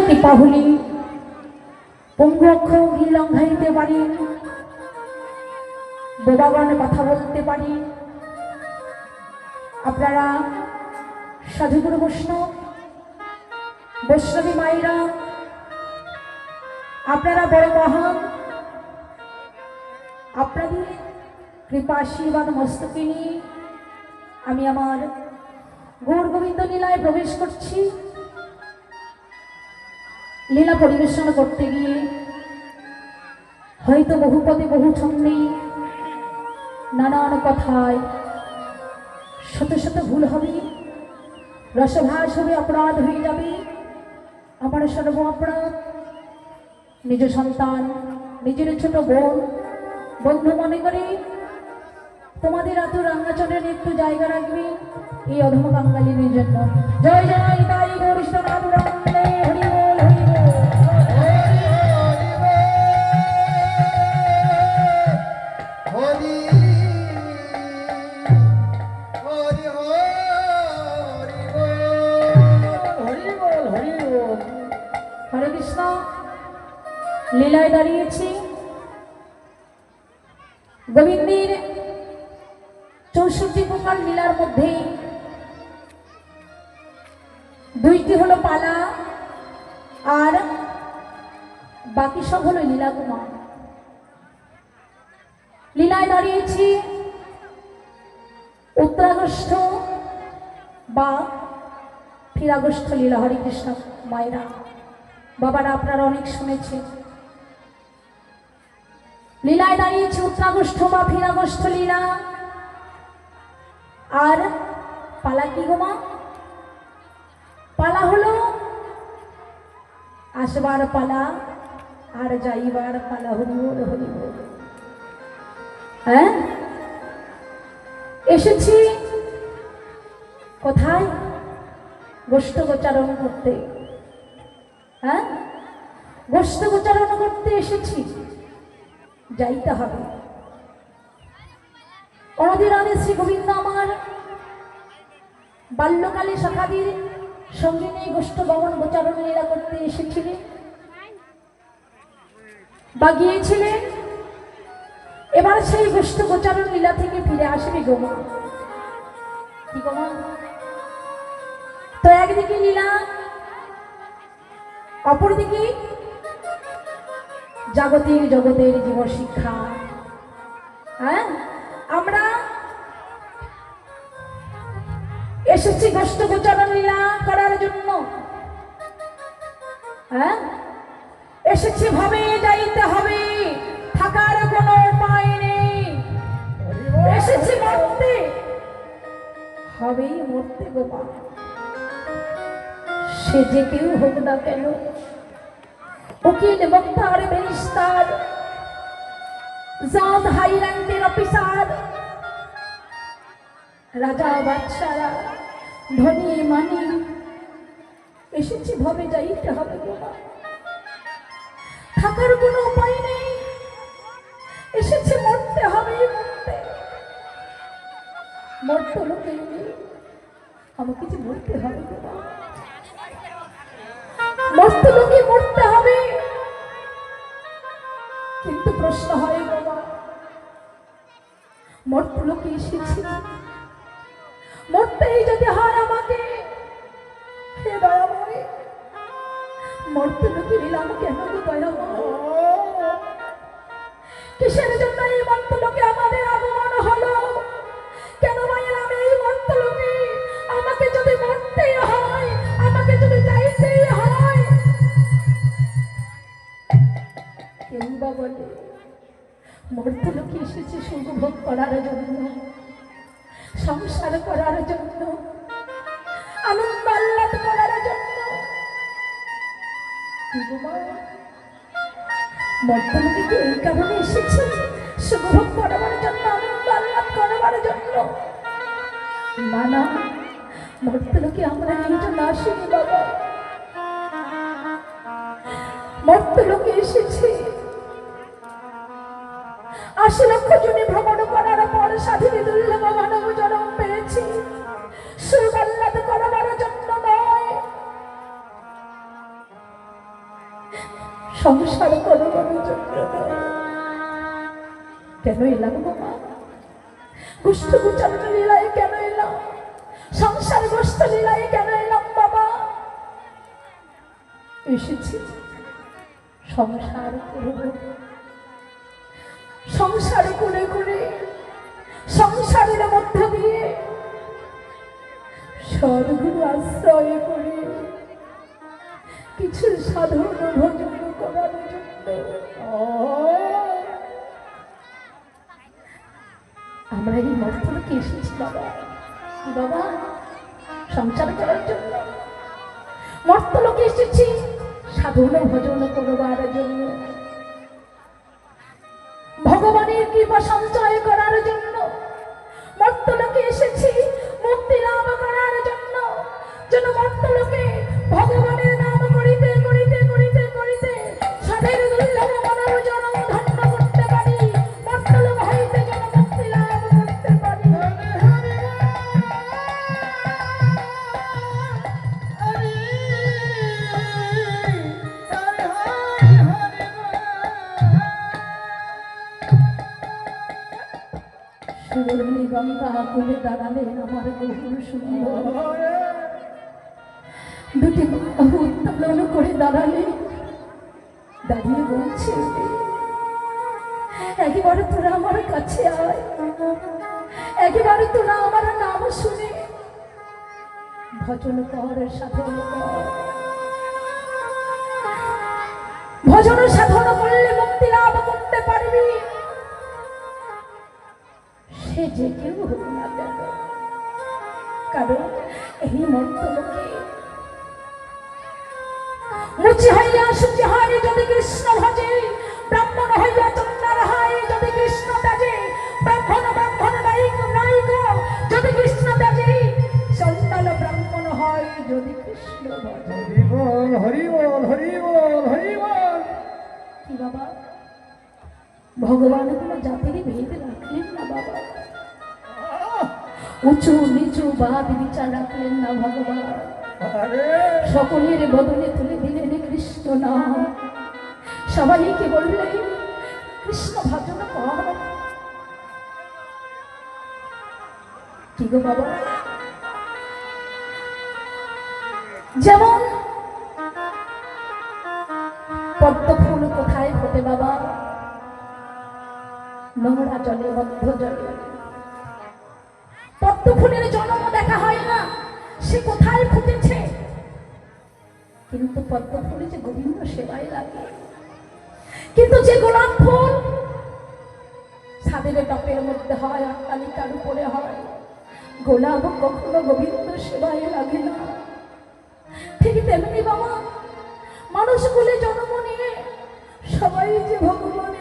কৃপা হলে পঙ্গু অক্ষর লঙ্ঘাইতে পারি, বোবাগণ কথা বলতে পারি। আপনারা সাধুগুরু বৈষ্ণব বৈষ্ণবী মায়েরা, আপনারা বড় মহান, আপনাদের কৃপা আশীর্বাদ মস্তকে নিয়ে আমি আমার গৌর গোবিন্দ লীলায় প্রবেশ করছি। লীলা পরিবেশন করতে গিয়ে হয়তো বহু পদে বহু ছন্দে নানান কথায় শত শত ভুল হবে, রসভাস হবে, অপরাধ হয়ে যাবে। আমার সর্ব অপরাধ। নিজ সন্তান, নিজের ছোট বোন, বন্ধু মনে করে তোমাদের এত রাঙ্গাচরের একটু জায়গা রাখবে এই অধম বাঙালির জন্য। জয় জয় তাই গৌরীষ্ণনাথ রামলে হরি বল হরি বল। হরে কৃষ্ণ। লীলায় দাঁড়িয়েছি গোবিন্দের 64 প্রকার লীলার মধ্যে দুইটি হলো পালা আর বাকি সব হলো লীলা কুমার। লীলায় দাঁড়িয়েছি উত্তরাগষ্ঠ বা ফিরাগষ্ঠ লীলা। হরে কৃষ্ণ মায়েরা, বাবারা, আপনারা অনেক শুনেছেন। লীলায় দাঁড়িয়েছে উত্তরাগষ্ঠ বা ফিরাগষ্ঠ লীলা। আর পালা কি গো মা? পালা হলো আসবার পালা আর যাইবার পালা। হরি বল হরি বল। হ্যাঁ, এসেছি কোথায়? গোষ্ঠ গোচারণ করতে। হ্যাঁ, গোষ্ঠ গোচারণ করতে এসেছি, যাইতে হবে। অনধির আদি শ্রী গোবিন্দ আমার বাল্যকালে সখাদের সঙ্গে নিয়ে গোষ্ঠ গমন গোচারণ লীলা করতে এসেছিলেন বা গিয়েছিলেন। এবার সেই গোষ্ঠ গোচারণ লীলা থেকে ফিরে আসবে গোমা। কি গোমা? তো একদিকে লীলা, অপরদিকে জাগতিক জগতের জীব শিক্ষা। হ্যাঁ, আমরা এসেছি গোষ্ঠ গোচারণ লীলা করার জন্য। হ্যাঁ, এসেছি ভাবে যাইতে হবে, থাকার কোনো উপায় নেই। এসেছি মরতে, হবেই মরতে গোপা। সে যে কেউ হোক না কেন, উকিল, বক্তার, ব্যারিস্টার, জাত, হাই র্যাঙ্কের অফিসার, রাজা বাদশারা, ধনী মানি, এসেছি ভাবে যাইতে হবে গোপা। থাকার কোনো উপায় নেই, এসেছে মরতে হবে। মরতে লোকে আমাকে যে মরতে হবে গোপা, মরতে লোকে মরতে হবে। কিন্তু প্রশ্ন হয় বাবা, মরতে লোকে এসেছি, মরতেই যদি হয় আমাকে, হে দয়াময়, মরতে লোকে নিলাম কেন গো দয়াময়? কিসের জন্য এই মর্ত লোকে আমাদের আগমন হলো? কেন মায়েরাম এই মর্ত লোকে? আমাকে যদি মরতেই হয়, আমাকে যদি যাইতেই হয়, কেউ বা বলে মর্ত লোকে এসেছে সুখ ভোগ করার জন্য, সংসার করার জন্য, আনন্দ আহ্লাদ করার জন্য। মর্ত লোকে কি এই কারণে এসেছে? সুখ ভোগ করাবার জন্য, আনন্দ আহ্লাদ করাবার জন্য? না না, মর্ত লোকে আমরা এই জন্য আসিনি বাবা। মর্ত লোকে এসেছে ৮০ লক্ষ জনে ভ্রমণ করার পর স্বাধীন দুর্লভ মানব জন্ম পেয়েছি, সুখ আহ্লাদ করাবার জন্য নয়। সংসার করবার জন্য কেন এলাম বাবা? গোষ্ঠ গোচারণ লীলায় কেন এলাম? সংসার গোষ্ঠ লীলায় কেন এলাম বাবা? এসেছি সংসার করব, সংসার করে করে সংসারের মধ্য দিয়ে সদ্গুরু আশ্রয় করে কিছু সাধন ভজন করার জন্য আমরা এই মর্তলোকে এসেছি বাবা। বাবা, সংসার করার জন্য মর্তলোকে এসেছি, সাধন ভজন করবার জন্য, ভগবানের কৃপা সঞ্চয় করার জন্য মর্তলোকে এসেছি, মুক্তি লাভ করার জন্য। যেন মর্তলোকে ভগবানের নাম করিতে করিতে করিতে করিতে সাধের দুর্লভ মানব জন্ম ধন্য করতে পারি, মর্তলোক হইতে যেন মুক্তি লাভ করতে পারি। সুরমণি গঙ্গা কুলে দাঁড়ালেন আমার গৌর সুন্দর, দুটি বাহু উত্তোলন করে দাঁড়ালেন, দাঁড়িয়ে বলছে একেবারে তোরা আমার কাছে আয়, একেবারে তোরা আমার নাম শুনে ভজন কর, সাধন কর। ভজন সাধন করলে মুক্তি লাভ করতে পারবি, সে যে কেউ হোক না কেন। কারণ এই মর্তলোকে মুচি হইয়া শুচি হয় যদি কৃষ্ণ ভজে, ব্রাহ্মণ হইয়া চন্দ্র হয় যদি কৃষ্ণ ত্যাজে, ব্রাহ্মণ ব্রাহ্মণ নায়িক নায়িক যদি কৃষ্ণ ত্যাজে, চন্ডাল ব্রাহ্মণ হয় যদি কৃষ্ণ ভজে। হরি বল হরি বল হরি বল হরি বল। কি বাবা, ভগবান কোনো জাতির ভেদ রাখলেন না বাবা, উঁচু নিচু বাদ বিচার রাখলেন না ভগবান, সকলের বদলে তুলে দিলেন কৃষ্ণ নাম, সবাইকে বললেন কৃষ্ণ ভজন কর। কি গো বাবা, যেমন পদ্ম ফুল কোথায় ফোটে বাবা? নোংরা জলে, বদ্ধ জলে। পদ্ম ফুলের জন্ম দেখা হয় না, সে কোথায় ফুটেছে? কিন্তু পদ্ম ফুলে যে গোবিন্দ সেবায় লাগে। কিন্তু যে গোলাপ ফুল ছাদের টপের মধ্যে হয়, অট্টালিকার উপরে হয়, গোলাপ কখনো গোবিন্দ সেবায় লাগে না। ঠিক তেমনি বাবা, মানুষগুলি জন্ম নিয়ে সবাই যে ভগবান